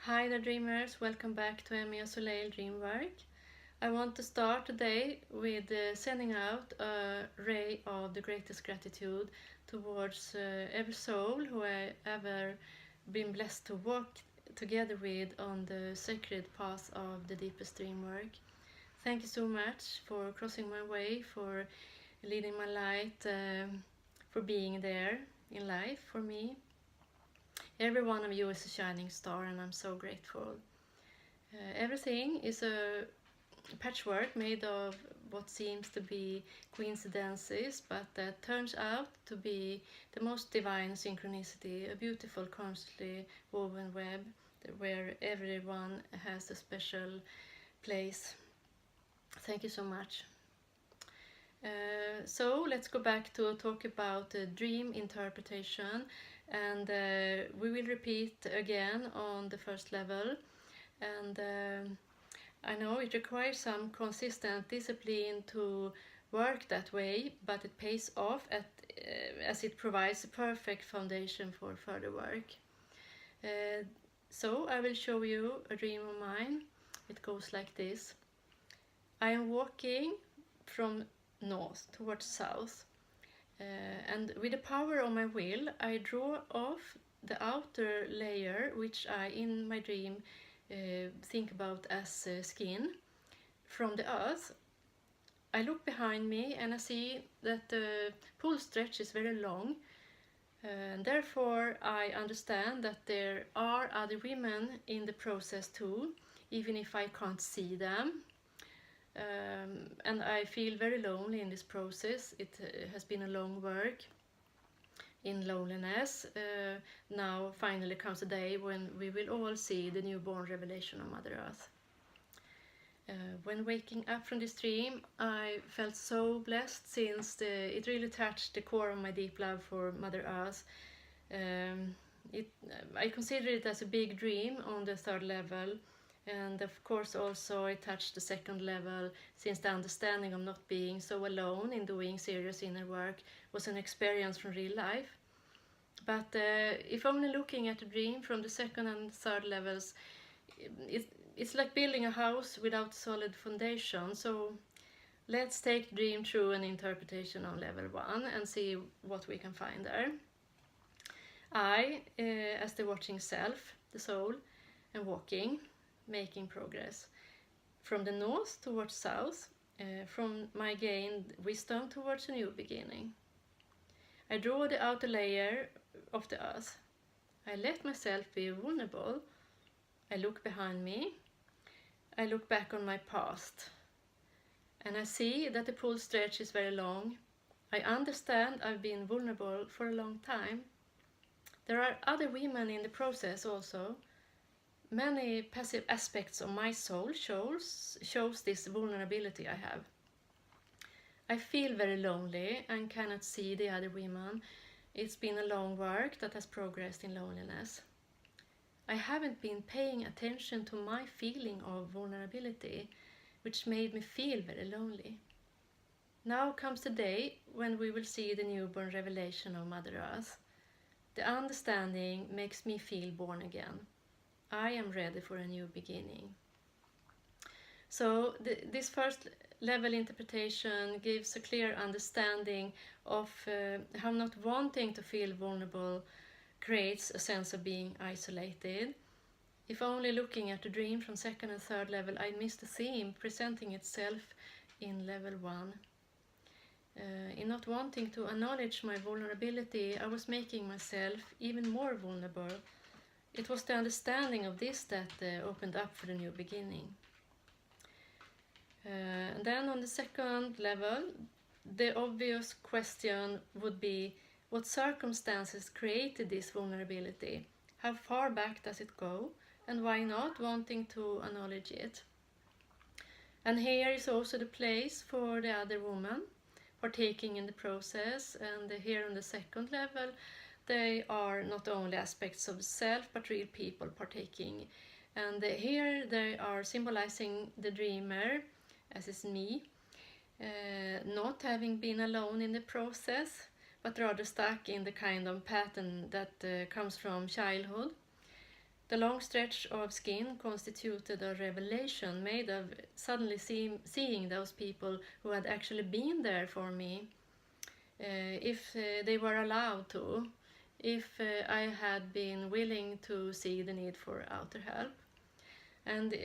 Hi there dreamers, welcome back to Emmy Soleil Dreamwork. I want to start today with sending out a ray of the greatest gratitude towards every soul who I ever been blessed to walk together with on the sacred path of the deepest dreamwork. Thank you so much for crossing my way, for leading my light, for being there in life for me. Every one of you is a shining star and I'm so grateful. Everything is a patchwork made of what seems to be coincidences, but that turns out to be the most divine synchronicity, a beautiful, constantly woven web where everyone has a special place. Thank you so much. So let's go back to talk about dream interpretation, and we will repeat again on the first level. And I know it requires some consistent discipline to work that way, but it pays off as it provides a perfect foundation for further work. So I will show you a dream of mine. It goes like this. I am walking from north towards south, and with the power of my will I draw off the outer layer, which I in my dream think about as skin, from the earth. I look behind me and I see that the pull stretch is very long, and therefore I understand that there are other women in the process too, even if I can't see them. And I feel very lonely in this process. It has been a long work in loneliness. Now finally comes a day when we will all see the newborn revelation of Mother Earth. When waking up from this dream, I felt so blessed since it really touched the core of my deep love for Mother Earth. I consider it as a big dream on the third level, and of course also it touched the second level, since the understanding of not being so alone in doing serious inner work was an experience from real life. But if only looking at the dream from the second and third levels, it's like building a house without solid foundation. So let's take the dream through an interpretation on level 1 and see what we can find there. I, as the watching self, the soul, am walking, making progress from the north towards south, from my gained wisdom towards a new beginning. I draw the outer layer of the earth. I let myself be vulnerable. I look behind me. I look back on my past. And I see that the pull stretch is very long. I understand I've been vulnerable for a long time. There are other women in the process also. Many passive aspects of my soul shows this vulnerability I have. I feel very lonely and cannot see the other women. It's been a long work that has progressed in loneliness. I haven't been paying attention to my feeling of vulnerability, which made me feel very lonely. Now comes the day when we will see the newborn revelation of Mother Earth. The understanding makes me feel born again. I am ready for a new beginning. So this first level interpretation gives a clear understanding of how not wanting to feel vulnerable creates a sense of being isolated. If only looking at the dream from second and third level, I missed the theme presenting itself in level 1. In not wanting to acknowledge my vulnerability, I was making myself even more vulnerable. It was the understanding of this that opened up for the new beginning. And then on the second level, the obvious question would be, what circumstances created this vulnerability? How far back does it go? And why not wanting to acknowledge it? And here is also the place for the other woman partaking in the process. And here on the second level, they are not only aspects of self, but real people partaking. And here they are symbolizing the dreamer, as is me, not having been alone in the process, but rather stuck in the kind of pattern that comes from childhood. The long stretch of skin constituted a revelation made of suddenly seeing those people who had actually been there for me, if they were allowed to, if I had been willing to see the need for outer help. And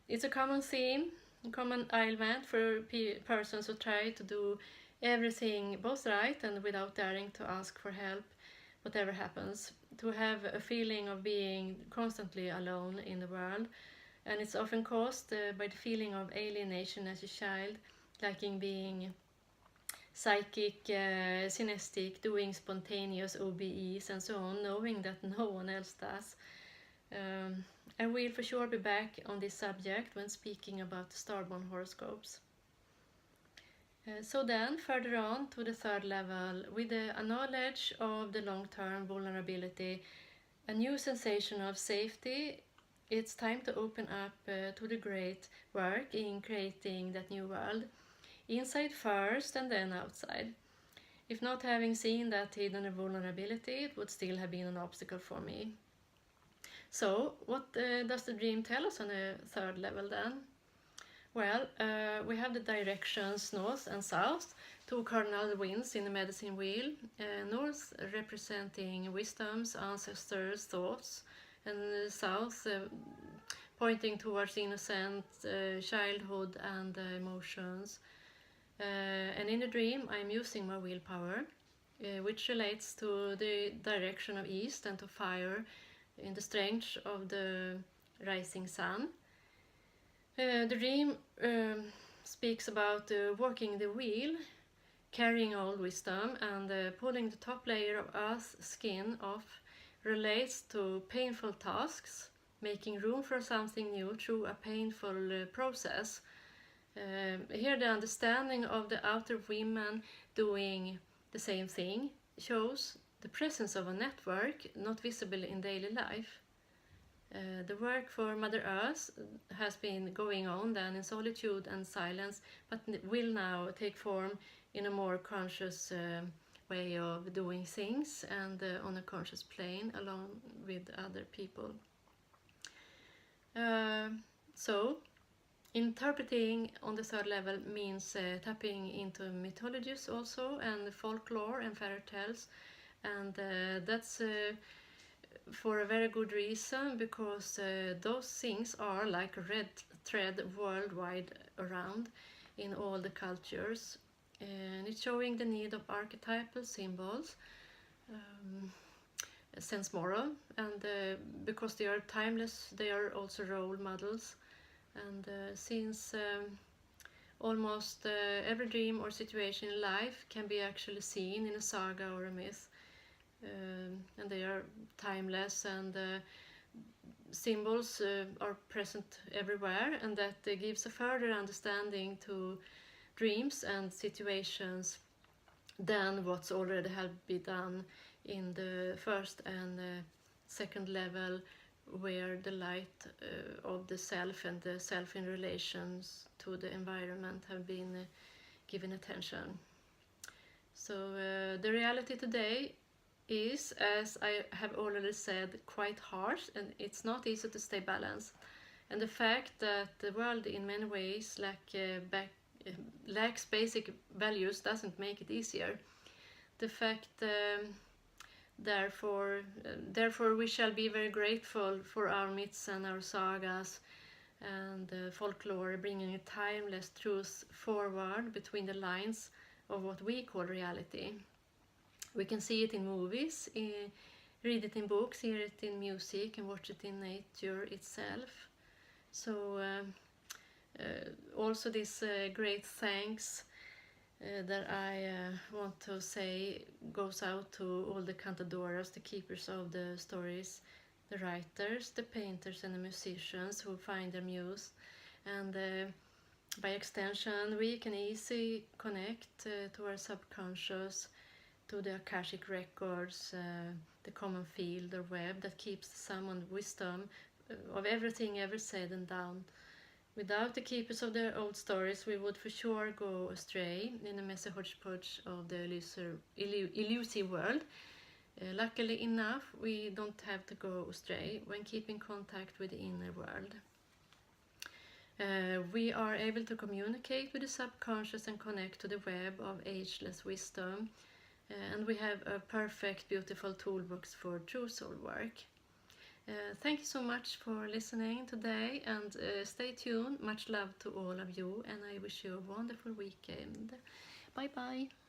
it's a common theme, a common ailment for persons who try to do everything both right and without daring to ask for help, whatever happens, to have a feeling of being constantly alone in the world. And it's often caused by the feeling of alienation as a child, liking being psychic, synesthetic, doing spontaneous OBEs and so on, knowing that no one else does. I will for sure be back on this subject when speaking about the starborn horoscopes. So then, further on to the third level, with a knowledge of the long-term vulnerability, a new sensation of safety, it's time to open up to the great work in creating that new world. Inside first and then outside. If not having seen that hidden vulnerability, it would still have been an obstacle for me. So, what does the dream tell us on the third level then? Well, we have the directions north and south, two cardinal winds in the medicine wheel. North representing wisdom's, ancestors' thoughts, and south pointing towards innocent childhood and emotions. And in the dream, I'm using my willpower, which relates to the direction of east and to fire in the strength of the rising sun. The dream speaks about walking the wheel, carrying old wisdom, and pulling the top layer of earth's skin off relates to painful tasks, making room for something new through a painful process. Here the understanding of the outer women doing the same thing shows the presence of a network not visible in daily life. The work for Mother Earth has been going on then in solitude and silence, but will now take form in a more conscious way of doing things and on a conscious plane along with other people. So, interpreting on the third level means tapping into mythologies also, and folklore and fairy tales, and that's for a very good reason, because those things are like a red thread worldwide around in all the cultures, and it's showing the need of archetypal symbols, sense moral, and because they are timeless, they are also role models. And since almost every dream or situation in life can be actually seen in a saga or a myth, and they are timeless, and symbols are present everywhere, and that gives a further understanding to dreams and situations than what's already had been done in the first and second level, where the light of the self and the self in relations to the environment have been given attention. So the reality today is, as I have already said, quite harsh, and it's not easy to stay balanced. And the fact that the world in many ways lacks basic values doesn't make it easier. The fact Therefore we shall be very grateful for our myths and our sagas and folklore, bringing a timeless truth forward between the lines of what we call reality. We can see it in movies, read it in books, hear it in music, and watch it in nature itself. So also this great thanks that I want to say goes out to all the cantadoras, the keepers of the stories, the writers, the painters, and the musicians who find their muse. And by extension, we can easily connect to our subconscious, to the Akashic records, the common field or web that keeps the sum and wisdom of everything ever said and done. Without the keepers of the old stories, we would for sure go astray in a messy hodgepodge of the elusive world. Luckily enough, we don't have to go astray when keeping contact with the inner world. We are able to communicate with the subconscious and connect to the web of ageless wisdom. And we have a perfect, beautiful toolbox for true soul work. Thank you so much for listening today, and stay tuned. Much love to all of you, and I wish you a wonderful weekend. Bye bye.